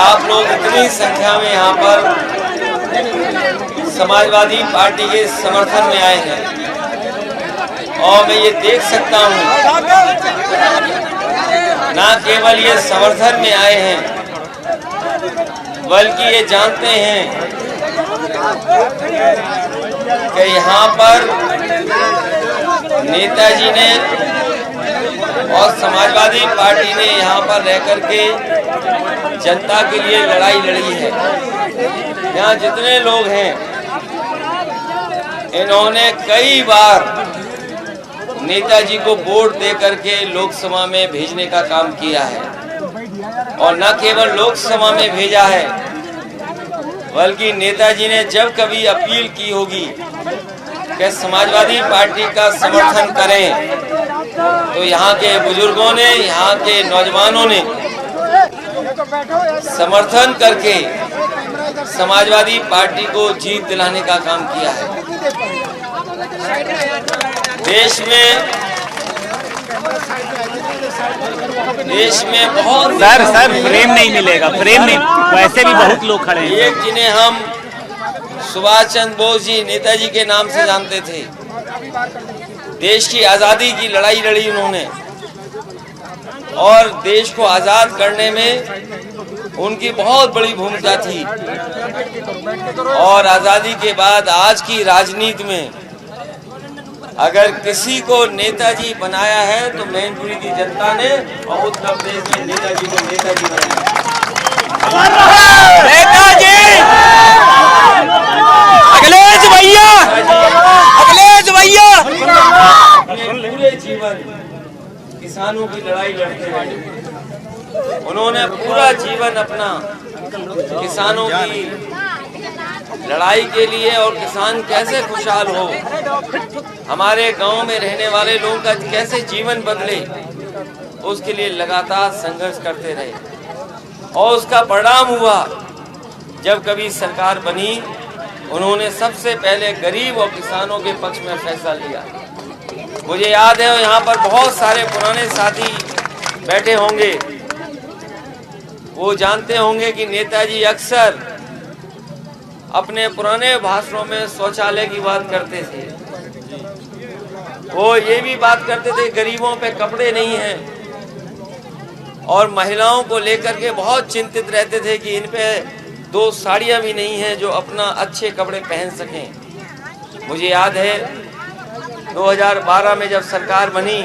आप लोग इतनी संख्या में यहाँ पर समाजवादी पार्टी के समर्थन में आए हैं और मैं ये देख सकता हूँ ना केवल ये समर्थन में आए हैं बल्कि ये जानते हैं कि यहाँ पर नेताजी ने और समाजवादी पार्टी ने यहाँ पर रह करके जनता के लिए लड़ाई लड़ी है। यहाँ जितने लोग हैं इन्होंने कई बार नेताजी को वोट दे करके लोकसभा में भेजने का काम किया है और न केवल लोकसभा में भेजा है बल्कि नेताजी ने जब कभी अपील की होगी कि समाजवादी पार्टी का समर्थन करें तो यहाँ के बुजुर्गों ने, यहाँ के नौजवानों ने समर्थन करके समाजवादी पार्टी को जीत दिलाने का काम किया है। देश में बहुत सर फ्रेम नहीं मिलेगा, फ्रेम नहीं, वैसे भी बहुत लोग खड़े हैं। एक जिन्हें हम सुभाष चंद्र बोस जी नेताजी के नाम से जानते थे, देश की आज़ादी की लड़ाई लड़ी उन्होंने और देश को आज़ाद करने में उनकी बहुत बड़ी भूमिका थी। और आज़ादी के बाद आज की राजनीति में अगर किसी को नेताजी बनाया है तो मैनपुरी की जनता ने और उत्तर प्रदेश में नेताजी को नेताजी बनाया। नेताजी अखिलेश भैया, अखिलेश भैया पूरे जीवन किसानों की लड़ाई लड़ते रहे। उन्होंने पूरा जीवन अपना किसानों की लड़ाई के लिए और किसान कैसे खुशहाल हो, हमारे गांव में रहने वाले लोगों का कैसे जीवन बदले, उसके लिए लगातार संघर्ष करते रहे। और उसका परिणाम हुआ जब कभी सरकार बनी, उन्होंने सबसे पहले गरीब और किसानों के पक्ष में फैसला लिया। मुझे याद है यहाँ पर बहुत सारे पुराने साथी बैठे होंगे, वो जानते होंगे कि नेताजी अक्सर अपने पुराने भाषणों में शौचालय की बात करते थे। वो ये भी बात करते थे गरीबों पे कपड़े नहीं हैं और महिलाओं को लेकर के बहुत चिंतित रहते थे कि इन पे 2 साड़ियाँ भी नहीं हैं जो अपना अच्छे कपड़े पहन सकें। मुझे याद है 2012 में जब सरकार बनी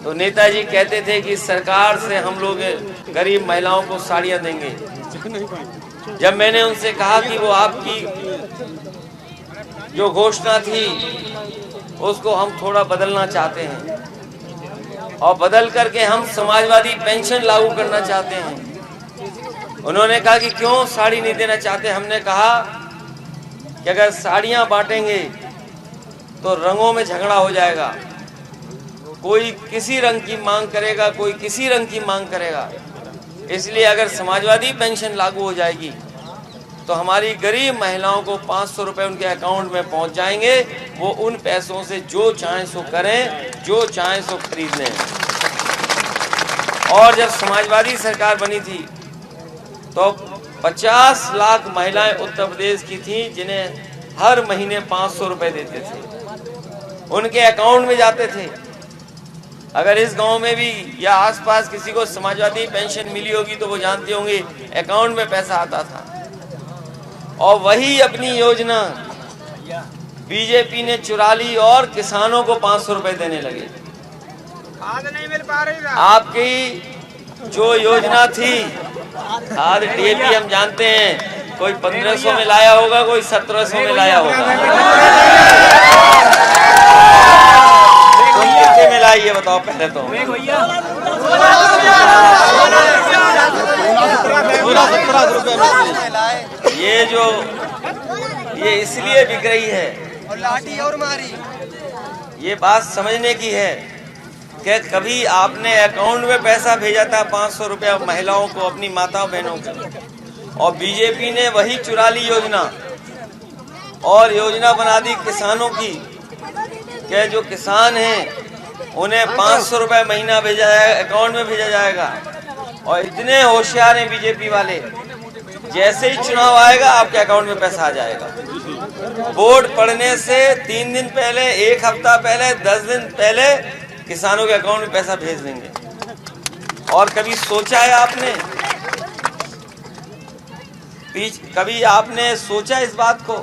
तो नेताजी कहते थे कि सरकार से हम लोग गरीब महिलाओं को साड़ियाँ देंगे। जब मैंने उनसे कहा कि वो आपकी जो घोषणा थी उसको हम थोड़ा बदलना चाहते हैं और बदल करके हम समाजवादी पेंशन लागू करना चाहते हैं, उन्होंने कहा कि क्यों साड़ी नहीं देना चाहते। हमने कहा कि अगर साड़ियाँ बांटेंगे तो रंगों में झगड़ा हो जाएगा, कोई किसी रंग की मांग करेगा, कोई किसी रंग की मांग करेगा। इसलिए अगर समाजवादी पेंशन लागू हो जाएगी तो हमारी गरीब महिलाओं को 500 रुपए उनके अकाउंट में पहुंच जाएंगे। वो उन पैसों से जो चाहें सो करें, जो चाहें सो खरीद लें। और जब समाजवादी सरकार बनी थी तो 50 लाख महिलाएं उत्तर प्रदेश की थी जिन्हें हर महीने 500 रुपए देते थे, उनके अकाउंट में जाते थे। अगर इस गांव में भी या आसपास किसी को समाजवादी पेंशन मिली होगी तो वो जानते होंगे अकाउंट में पैसा आता था। और वही अपनी योजना बीजेपी ने चुरा ली और किसानों को 500 रुपए देने लगे। आज नहीं मिल पा रही। आपकी जो योजना थी खाद डीएपी हम जानते हैं, कोई 1500 में लाया होगा, कोई 1700 में लाया होगा। कितने में लाई ये बताओ पहले तो। ये इसलिए बिक रही है और लाठी और मारी। ये बात समझने की है कि कभी आपने अकाउंट में पैसा भेजा था 500 रुपया महिलाओं को, अपनी माताओं बहनों को, और बीजेपी ने वही चुरा ली योजना और योजना बना दी किसानों की कि जो किसान हैं उन्हें 500 रुपये महीना भेजा जाएगा, अकाउंट में भेजा जाएगा। और इतने होशियार हैं बीजेपी वाले, जैसे ही चुनाव आएगा आपके अकाउंट में पैसा आ जाएगा। वोट पड़ने से 3 दिन पहले, 1 हफ्ता पहले, 10 दिन पहले किसानों के अकाउंट में पैसा भेज देंगे। और कभी सोचा है आपने, कभी आपने सोचा इस बात को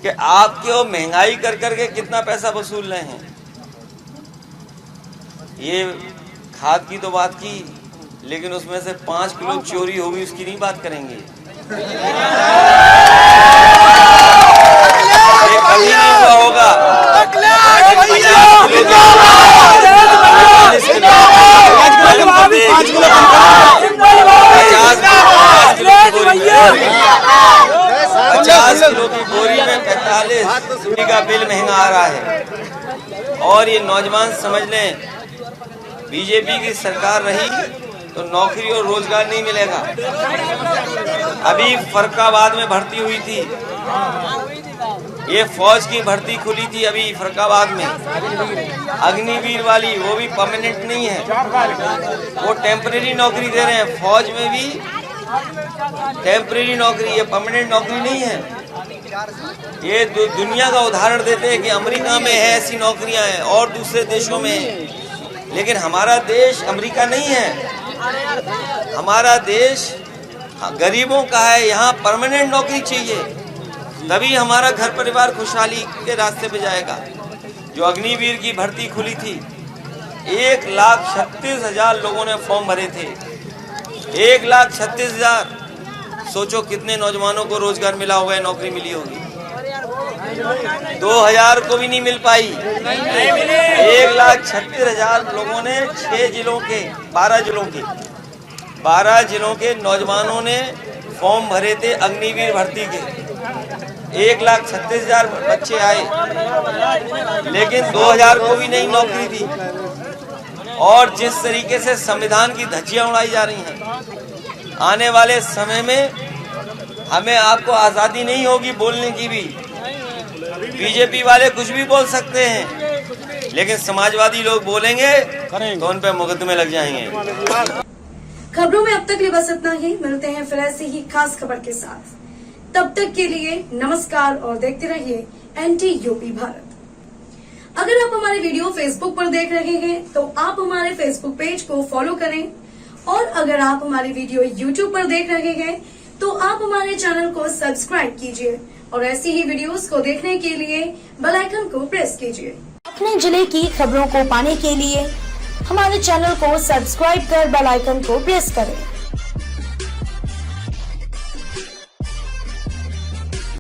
कि आपके वो महंगाई कर करके कितना पैसा वसूल रहे हैं? ये खाद की तो बात की, लेकिन उसमें से 5 किलो चोरी होगी उसकी नहीं बात करेंगे। ये कभी नहीं हुआ होगा। 50 किलो की बोरी में 45 का बिल महंगा आ रहा है। और ये नौजवान समझ लें, बीजेपी की सरकार रही तो नौकरी और रोजगार नहीं मिलेगा। अभी फर्रुखाबाद में भर्ती हुई थी, ये फौज की भर्ती खुली थी अभी फर्रुखाबाद में, अग्निवीर वाली, वो भी परमानेंट नहीं है, वो टेम्परेरी नौकरी दे रहे हैं। फौज में भी टेम्परेरी नौकरी, ये परमानेंट नौकरी नहीं है। ये दुनिया का उदाहरण देते हैं कि अमेरिका में है ऐसी नौकरियां हैं और दूसरे देशों में है, लेकिन हमारा देश अमेरिका नहीं है। हमारा देश गरीबों का है, यहाँ परमानेंट नौकरी चाहिए, तभी हमारा घर परिवार खुशहाली के रास्ते पे जाएगा। जो अग्निवीर की भर्ती खुली थी, 1,36,000 लोगों ने फॉर्म भरे थे, 1,36,000। सोचो कितने नौजवानों को रोजगार मिला होगा, नौकरी मिली होगी। 2,000 को भी नहीं मिल पाई। 1,36,000 लोगों ने 6 जिलों के 12 जिलों के नौजवानों ने फॉर्म भरे थे अग्निवीर भर्ती के। 1,36,000 बच्चे आए, लेकिन 2,000 को भी नहीं नौकरी थी। और जिस तरीके से संविधान की धज्जियां उड़ाई जा रही हैं, आने वाले समय में हमें आपको आजादी नहीं होगी बोलने की भी। बीजेपी वाले कुछ भी बोल सकते हैं, लेकिन समाजवादी लोग बोलेंगे तो उन पे मुकदमे लग जाएंगे। खबरों में अब तक लिए बस इतना ही। मिलते हैं फिर ऐसी ही खास खबर के साथ। तब तक के लिए नमस्कार और देखते रहिए NT UP भारत। अगर आप हमारे वीडियो फेसबुक पर देख रहे हैं तो आप हमारे फेसबुक पेज को फॉलो करें, और अगर आप हमारी वीडियो YouTube पर देख रहे हैं तो आप हमारे चैनल को सब्सक्राइब कीजिए और ऐसी ही वीडियोस को देखने के लिए बेल आइकन को प्रेस कीजिए। अपने जिले की खबरों को पाने के लिए हमारे चैनल को सब्सक्राइब कर बेल आइकन को प्रेस करें।